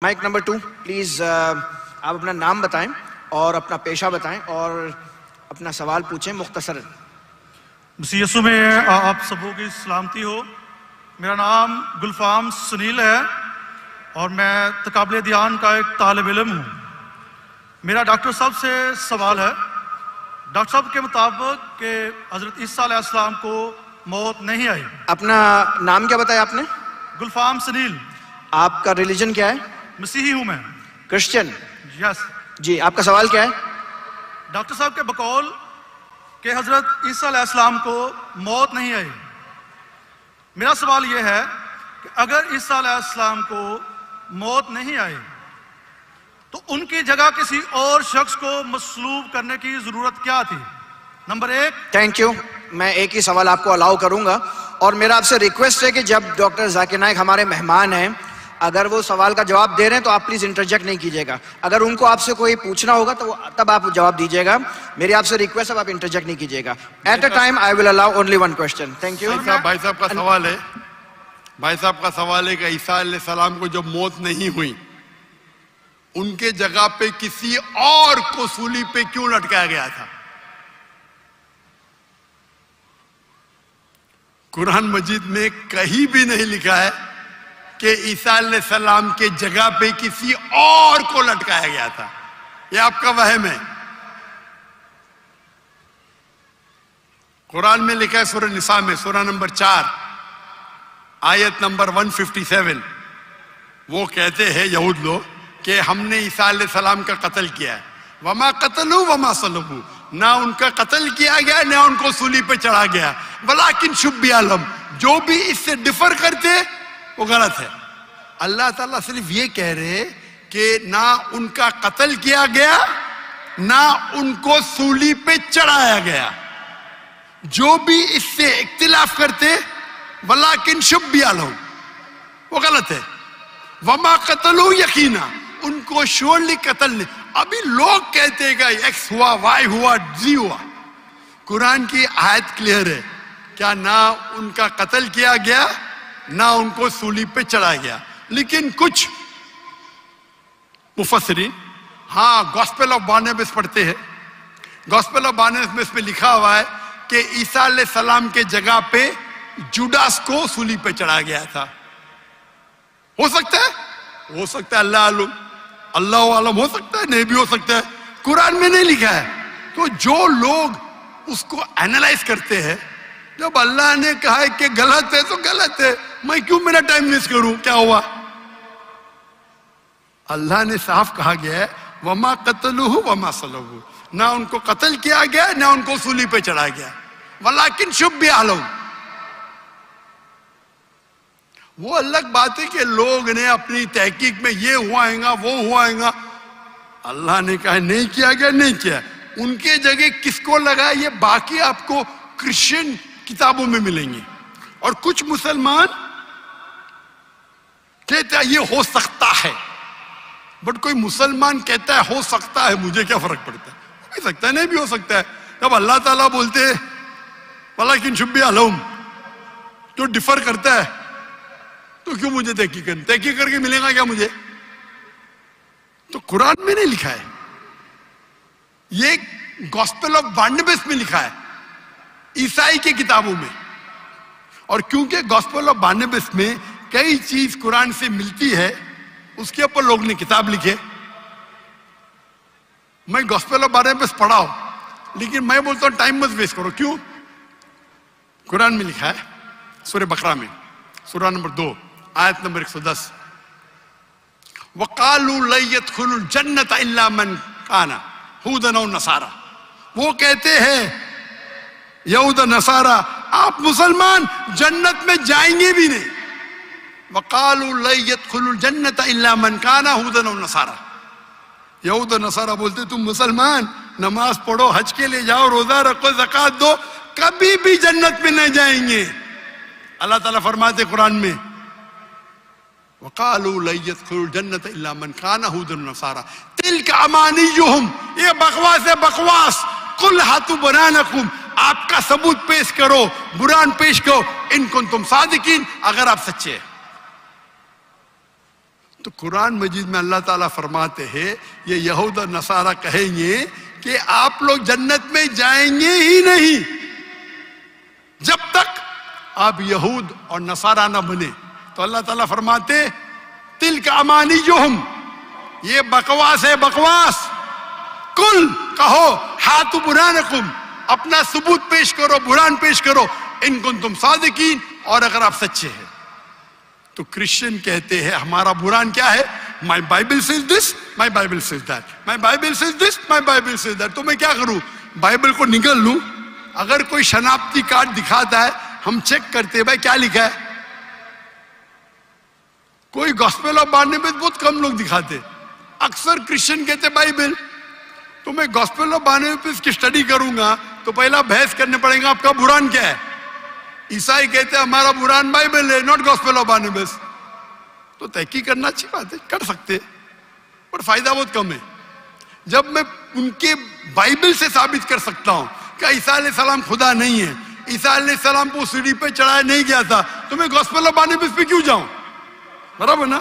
Mic number 2 please آپ اپنا نام بتائیں اور اپنا پیشہ بتائیں اور اپنا سوال پوچھیں مختصر. مسیح یسوع میں آپ سبوں کی سلامتی ہو. میرا نام گلفام سنیل ہے اور میں تقابل دیان کا ایک طالب علم ہوں. میرا ڈاکٹر صاحب سے سوال ہے. ڈاکٹر صاحب کے مطابق کہ حضرت عیسیٰ علیہ السلام کو موت نہیں آئی. اپنا نام کیا بتایا آپ نے؟ گلفام سنیل. آپ کا ریلیجن کیا ہے؟ مسیحی ہوں میں. کرسچن؟ یس. جی آپ کا سوال کیا ہے؟ ڈاکٹر صاحب کے بقول کہ حضرت عیسیٰ علیہ السلام کو موت نہیں آئی. میرا سوال یہ ہے کہ اگر عیسیٰ علیہ السلام کو موت نہیں آئی تو ان کی جگہ کسی اور شخص کو مصلوب کرنے کی ضرورت کیا تھی؟ نمبر 1. Thank you. میں ایک ہی سوال آپ کو الاؤ کروں گا اور میرا آپ سے ریکویسٹ ہے کہ جب ڈاکٹر ذاکر نائک ہمارے مہمان ہیں اگر وہ سوال کا جواب دے رہے ہیں تو آپ پلیز انٹرجیکٹ نہیں کیجیے گا. اگر ان کو آپ سے کوئی پوچھنا ہوگا تو تب آپ جواب دیجیے گا. میری آپ سے ریکویسٹ ہے آپ انٹرجیکٹ نہیں کیجیے گا. At a time I will allow only one question. Thank you. بھائی صاحب کا سوال ہے. بھائی صاحب کا سوال ہے کہ عیسیٰ علیہ السلام کو جب موت نہیں ہوئی ان کے جگہ پہ کسی اور کو سولی پہ کیوں لٹکایا گیا تھا؟ قرآن مجید میں کہیں بھی نہیں لکھا ہے کہ عیسیٰ علیہ السلام کے جگہ پہ کسی اور کو لٹکایا گیا تھا. یہ آپ کا وہم ہے. قرآن میں لکھا ہے سورہ نساء میں سورہ نمبر 4 آیت نمبر 157. وہ کہتے ہیں یہود لوگ کہ ہم نے عیسیٰ علیہ السلام کا قتل کیا ہے. وما قتلوا وما صلبوا. نہ ان کا قتل کیا گیا نہ ان کو سولی پہ چڑھا گیا. ولکن شبیہ لہم. جو بھی اس سے ڈفر کرتے وہ غلط ہے. اللہ تعالیٰ صرف یہ کہہ رہے کہ نہ ان کا قتل کیا گیا نہ ان کو سولی پہ چڑھایا گیا. جو بھی اس سے اختلاف کرتے ولیکن شبیہ لہم وہ غلط ہے. وما قتلوا یقینا ان کو شورلی قتل نہیں. ابھی لوگ کہتے گا ایکس ہوا وائی ہوا زی ہوا. قرآن کی آیت کلیئر ہے. کیا نہ ان کا قتل کیا گیا نہ ان کو سولی پہ چڑھایا گیا. لیکن کچھ مفسرین گاسپل آف بارناباس پڑھتے ہیں. گاسپل آف بارناباس میں لکھا ہوا ہے کہ عیسیٰ علیہ السلام کے جگہ پہ جوڈاس کو سولی پہ چڑھا گیا تھا. ہو سکتا ہے اللہ عالم. ہو سکتا ہے نہیں بھی ہو سکتا ہے. قرآن میں نہیں لکھا ہے. تو جو لوگ اس کو اینالائز کرتے ہیں جب اللہ نے کہا ہے کہ غلط ہے تو غلط ہے. میں کیوں میرا ٹائم ویسٹ کروں؟ کیا ہوا؟ اللہ نے صاف کہا گیا ہے وما قتلوہ وما صلبوہ. نہ ان کو قتل کیا گیا نہ ان کو سولی پہ چڑھایا گیا. ولیکن شبیہ لہم. وہ الگ بات ہے کہ لوگ نے اپنی تحقیق میں یہ ہوائیں گا وہ ہوائیں گا. اللہ نے کہا نہیں کیا گیا نہیں کیا. ان کے جگہ کس کو لگا یہ باقی آپ کو کرسچن کتابوں میں ملیں گے. اور کچھ مسلمان کہتا ہے یہ ہو سکتا ہے. بٹ کوئی مسلمان کہتا ہے ہو سکتا ہے مجھے کیا فرق پڑتا ہے؟ ہو بھی سکتا ہے نہیں بھی ہو سکتا ہے. جب اللہ تعالیٰ بولتے ولیکن شبیہ لہم جو ڈفر کرتا ہے تو کیوں مجھے تحقیق کر کے ملے گا کیا مجھے؟ تو قرآن میں نہیں لکھا ہے. یہ گاسپل آف بارناباس میں لکھا ہے عیسائی کی کتابوں میں. اور کیونکہ گاسپل آف بارناباس میں کئی چیز قرآن سے ملتی ہے اس کے اوپر لوگ نے کتاب لکھے. میں گاسپل آف بارناباس پڑھا ہوں لیکن میں بولتا ہوں ٹائم مت ویسٹ کرو. کیوں؟ قرآن میں لکھا ہے سورہ بقرہ میں سورہ نمبر 2 آیت نمبر 110 وَقَالُوا لَن يَدْخُلُوا الْجَنَّةَ إِلَّا مَنْ كَانَ هُودًا أَوْ نَصَارَىٰ. وہ کہتے ہیں یہود نصارہ آپ مسلمان جنت میں جائیں گے بھی نہیں. وَقَالُوا لَن يَدْخُلُوا الْجَنَّةَ إِلَّا مَنْ كَانَ هُودًا أَوْ نَصَارَىٰ. یہود نصارہ بولتے تم مسلمان نماز پڑھو حج کے لے جاؤ روزہ رکھو زکوٰۃ دو کبھی بھی جنت میں نہ جائیں گے. اللہ تعالیٰ فرماتے قرآن میں وَقَالُوا لَن يَدْخُلُوا الْجَنَّةَ إِلَّا مَنْ كَانَ هُودًا وَنَصَارَىٰ تِلْكَ أَمَانِيُّهُمْ. یہ بکواس ہے بکواس. قُلْ هَاتُوا بُرْهَانَكُمْ. آپ کا ثبوت پیش کرو برہان پیش کرو ان کنتم صادقین اگر آپ سچے ہیں. تو قرآن مجید میں اللہ تعالیٰ فرماتے ہیں یہ یہود اور نصارہ کہیں گے کہ آپ لوگ جنت میں جائیں گے ہی نہیں جب تک آپ یہود اور نصارہ نہ بنے. تو اللہ تعالیٰ فرماتے تلک امانیہم، یہ بکواس ہے، بکواس. کل کہو ہاتھو برہانکم، اپنا ثبوت پیش کرو، برہان پیش کرو، ان کنتم صادقین، اور اگر آپ سچے ہیں. تو کرسچن کہتے ہیں ہمارا برہان کیا ہے؟ My Bible says this, my Bible says that, my Bible says this, my Bible says that. تو میں کیا کروں؟ بائبل کو نکل لوں؟ اگر کوئی شناختی کارڈ دکھاتا ہے ہم چیک کرتے ہیں بھائی کیا لکھا ہے. کوئی گاسپل آف بارنیبس بہت کم لوگ دکھاتے، اکثر کرسچن کہتے بائبل. تو میں گاسپل آف بارنیبس کی اسٹڈی کروں گا تو پہلا بحث کرنے پڑے گا آپ کا برہان کیا ہے. عیسائی کہتے ہیں ہمارا برہان بائبل ہے، ناٹ گاسپل آف بارنیبس. تو تحقیق کرنا اچھی بات ہے، کر سکتے، پر فائدہ بہت کم ہے. جب میں ان کے بائبل سے ثابت کر سکتا ہوں کہ عیسیٰ علیہ السلام خدا نہیں ہے، عیسیٰ علیہ السلام کو سیڑھی پہ چڑھایا نہیں گیا تھا، تو میں گاسپل آف بارنیبس پہ کیوں جاؤں؟ برابر نا؟